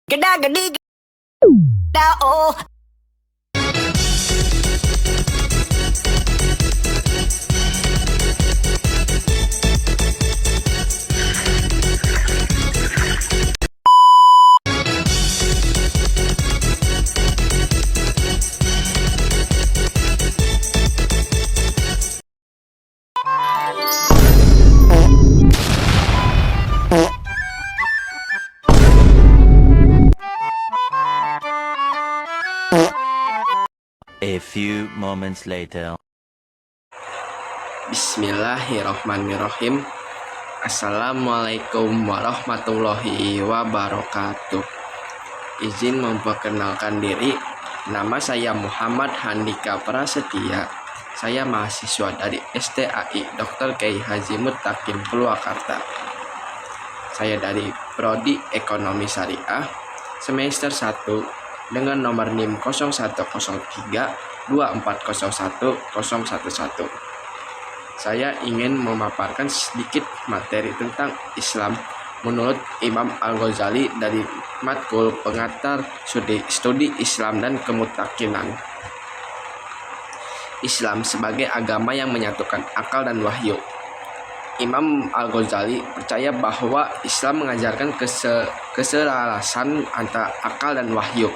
Gada gadi gada oh. A few moments later. Bismillahirrahmanirrahim. Assalamualaikum warahmatullahi wabarakatuh. Izin memperkenalkan diri. Nama saya Muhammad Handika Prasetya. Saya mahasiswa dari STAI Dr. Kiai Haji Muttaqin Purwakarta. Saya dari Prodi Ekonomi Syariah semester 1 dengan nomor NIM 0103 2401011. Saya ingin memaparkan sedikit materi tentang Islam menurut Imam Al-Ghazali dari matkul pengantar studi Islam dan Kemutakinan. Islam sebagai agama yang menyatukan akal dan wahyu. Imam Al-Ghazali percaya bahwa Islam mengajarkan keselarasan antara akal dan wahyu.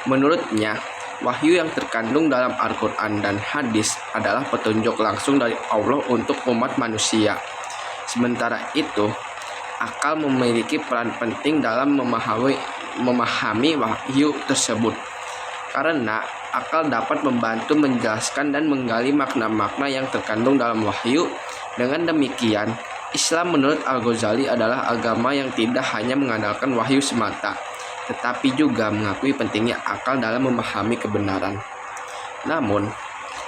Menurutnya, wahyu yang terkandung dalam Al-Quran dan hadis adalah petunjuk langsung dari Allah untuk umat manusia. Sementara itu, akal memiliki peran penting dalam memahami wahyu tersebut. Karena akal dapat membantu menjelaskan dan menggali makna-makna yang terkandung dalam wahyu. Dengan demikian, Islam menurut Al-Ghazali adalah agama yang tidak hanya mengandalkan wahyu semata, tetapi juga mengakui pentingnya akal dalam memahami kebenaran. Namun,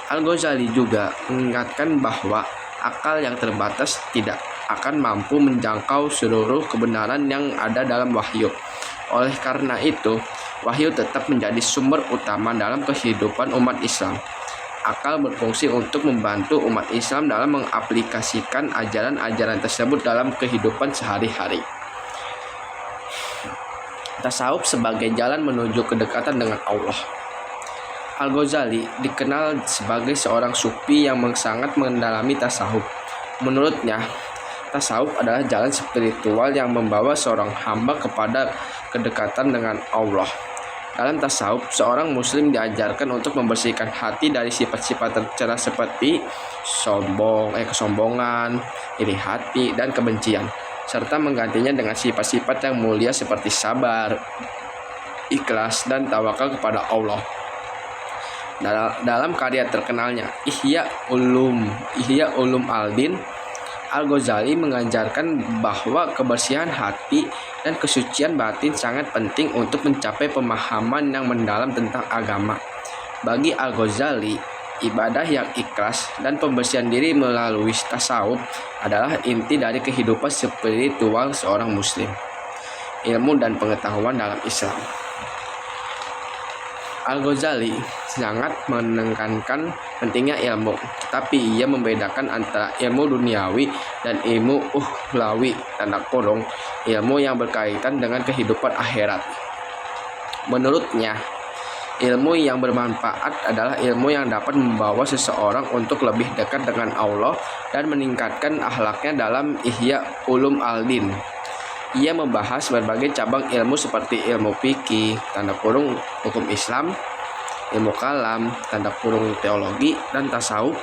Al-Ghazali juga mengingatkan bahwa akal yang terbatas tidak akan mampu menjangkau seluruh kebenaran yang ada dalam wahyu. Oleh karena itu, wahyu tetap menjadi sumber utama dalam kehidupan umat Islam. Akal berfungsi untuk membantu umat Islam dalam mengaplikasikan ajaran-ajaran tersebut dalam kehidupan sehari-hari. Tasawuf sebagai jalan menuju kedekatan dengan Allah. Al-Ghazali dikenal sebagai seorang sufi yang sangat mendalami tasawuf. Menurutnya, tasawuf adalah jalan spiritual yang membawa seorang hamba kepada kedekatan dengan Allah. Dalam tasawuf, seorang muslim diajarkan untuk membersihkan hati dari sifat-sifat tercela seperti kesombongan, iri hati, dan kebencian, serta menggantinya dengan sifat-sifat yang mulia seperti sabar, ikhlas, dan tawakal kepada Allah. Dalam karya terkenalnya Ihya Ulum Al-Din, Al-Ghazali mengajarkan bahwa kebersihan hati dan kesucian batin sangat penting untuk mencapai pemahaman yang mendalam tentang agama. Bagi Al-Ghazali, ibadah yang ikhlas dan pembersihan diri melalui tasawuf adalah inti dari kehidupan spiritual seorang muslim. Ilmu dan pengetahuan dalam Islam. Al-Ghazali sangat menekankan pentingnya ilmu, tetapi ia membedakan antara ilmu duniawi dan ilmu ukhlawi ilmu yang berkaitan dengan kehidupan akhirat. Menurutnya, ilmu yang bermanfaat adalah ilmu yang dapat membawa seseorang untuk lebih dekat dengan Allah dan meningkatkan akhlaknya. Dalam Ihya Ulum Al-Din, ia membahas berbagai cabang ilmu seperti ilmu fikih, hukum Islam, ilmu kalam, teologi, dan tasawuf,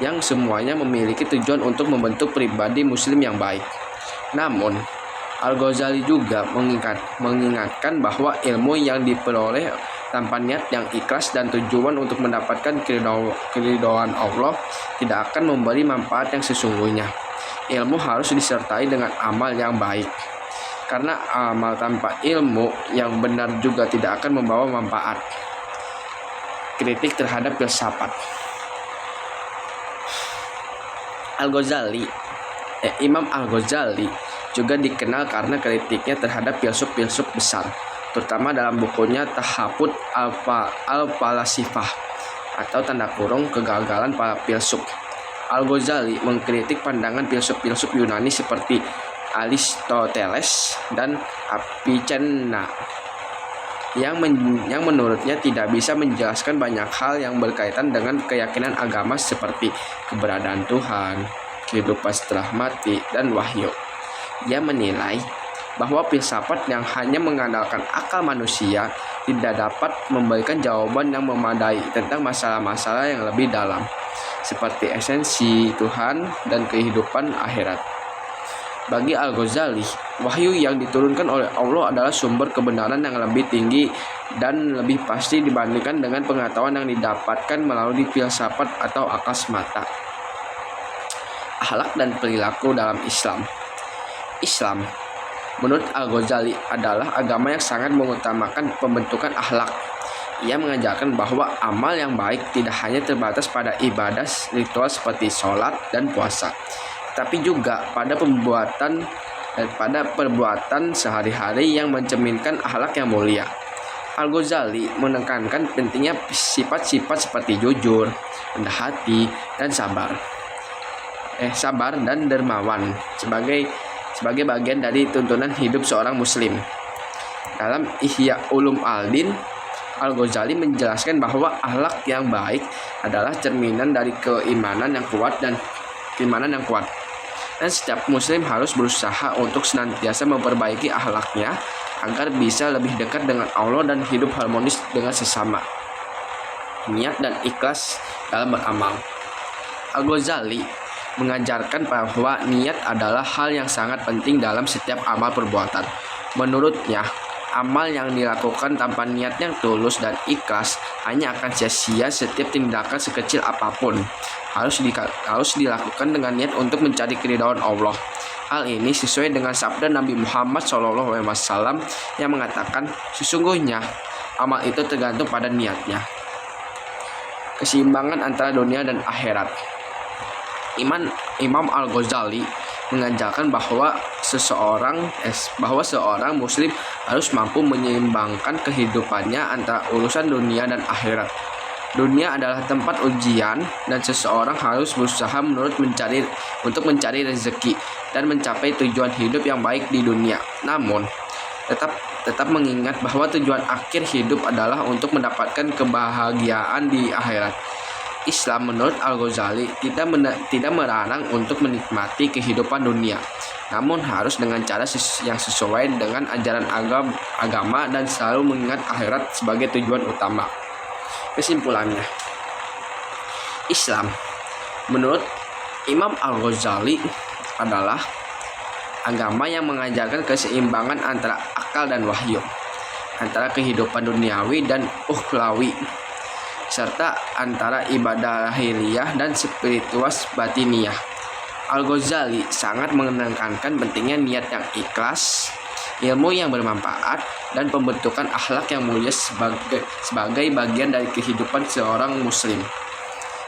yang semuanya memiliki tujuan untuk membentuk pribadi muslim yang baik. Namun, Al-Ghazali juga mengingatkan bahwa ilmu yang diperoleh tanpa niat yang ikhlas dan tujuan untuk mendapatkan keridhaan Allah tidak akan memberi manfaat yang sesungguhnya. Ilmu harus disertai dengan amal yang baik. Karena amal tanpa ilmu yang benar juga tidak akan membawa manfaat. Kritik terhadap filsafat. Imam Al-Ghazali juga dikenal karena kritiknya terhadap filsuf besar, terutama dalam bukunya Tahafut Al-Falasifah atau kegagalan para filsuf. Al-Ghazali mengkritik pandangan filsuf Yunani seperti Aristoteles dan Avicenna yang menurutnya tidak bisa menjelaskan banyak hal yang berkaitan dengan keyakinan agama seperti keberadaan Tuhan, kehidupan setelah mati, dan wahyu. Ia menilai bahwa filsafat yang hanya mengandalkan akal manusia tidak dapat memberikan jawaban yang memadai tentang masalah-masalah yang lebih dalam, seperti esensi Tuhan dan kehidupan akhirat. Bagi Al-Ghazali, wahyu yang diturunkan oleh Allah adalah sumber kebenaran yang lebih tinggi dan lebih pasti dibandingkan dengan pengetahuan yang didapatkan melalui filsafat atau akal semata. Akhlak dan perilaku dalam Islam. Islam, menurut Al-Ghazali, adalah agama yang sangat mengutamakan pembentukan akhlak. Ia mengajarkan bahwa amal yang baik tidak hanya terbatas pada ibadah ritual seperti sholat dan puasa, tapi juga pada perbuatan sehari-hari yang mencerminkan akhlak yang mulia. Al-Ghazali menekankan pentingnya sifat-sifat seperti jujur, rendah hati, dan sabar dan dermawan sebagai bagian dari tuntunan hidup seorang muslim. Dalam Ihya Ulum Al-Din, Al-Ghazali menjelaskan bahwa akhlak yang baik adalah cerminan dari keimanan yang kuat. Dan setiap muslim harus berusaha untuk senantiasa memperbaiki akhlaknya agar bisa lebih dekat dengan Allah dan hidup harmonis dengan sesama. Niat dan ikhlas dalam beramal. Al-Ghazali mengajarkan bahwa niat adalah hal yang sangat penting dalam setiap amal perbuatan. Menurutnya, amal yang dilakukan tanpa niat yang tulus dan ikhlas hanya akan sia-sia. Setiap tindakan sekecil apapun harus dilakukan dengan niat untuk mencari keridhaan Allah. Hal ini sesuai dengan sabda Nabi Muhammad SAW yang mengatakan, sesungguhnya amal itu tergantung pada niatnya. Keseimbangan antara dunia dan akhirat. Imam Al-Ghazali mengajarkan bahwa seorang muslim harus mampu menyeimbangkan kehidupannya antara urusan dunia dan akhirat. Dunia adalah tempat ujian dan seseorang harus berusaha untuk mencari rezeki dan mencapai tujuan hidup yang baik di dunia. Namun, tetap mengingat bahwa tujuan akhir hidup adalah untuk mendapatkan kebahagiaan di akhirat. Islam menurut Al-Ghazali tidak melarang untuk menikmati kehidupan dunia, namun harus dengan cara yang sesuai dengan ajaran agama dan selalu mengingat akhirat sebagai tujuan utama. Kesimpulannya, Islam menurut Imam Al-Ghazali adalah agama yang mengajarkan keseimbangan antara akal dan wahyu, antara kehidupan duniawi dan ukhlawi, serta antara ibadah lahiriah dan spiritual batiniyah. Al-Ghazali sangat menekankan pentingnya niat yang ikhlas, ilmu yang bermanfaat, dan pembentukan akhlak yang mulia sebagai bagian dari kehidupan seorang muslim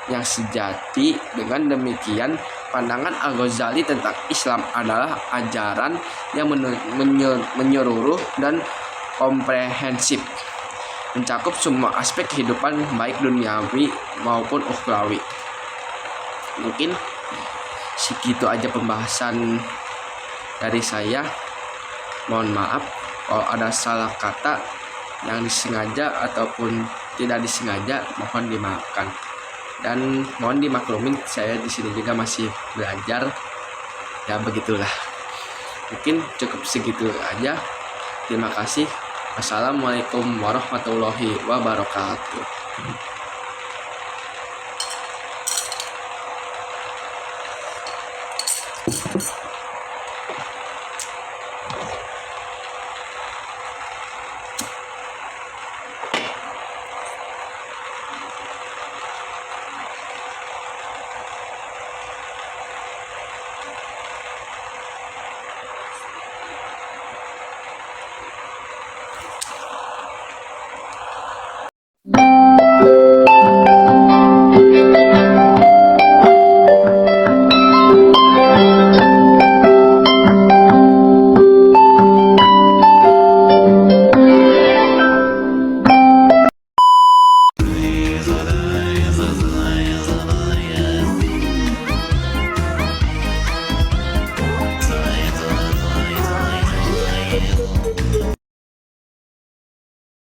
yang sejati. Dengan demikian, pandangan Al-Ghazali tentang Islam adalah ajaran yang menyeluruh dan komprehensif, mencakup semua aspek kehidupan baik duniawi maupun ukhrawi. Mungkin segitu aja pembahasan dari saya. Mohon maaf kalau ada salah kata yang disengaja ataupun tidak disengaja, mohon dimaafkan. Dan mohon dimaklumin, saya di sini juga masih belajar. Ya begitulah. Mungkin cukup segitu aja. Terima kasih. Wassalamualaikum warahmatullahi wabarakatuh.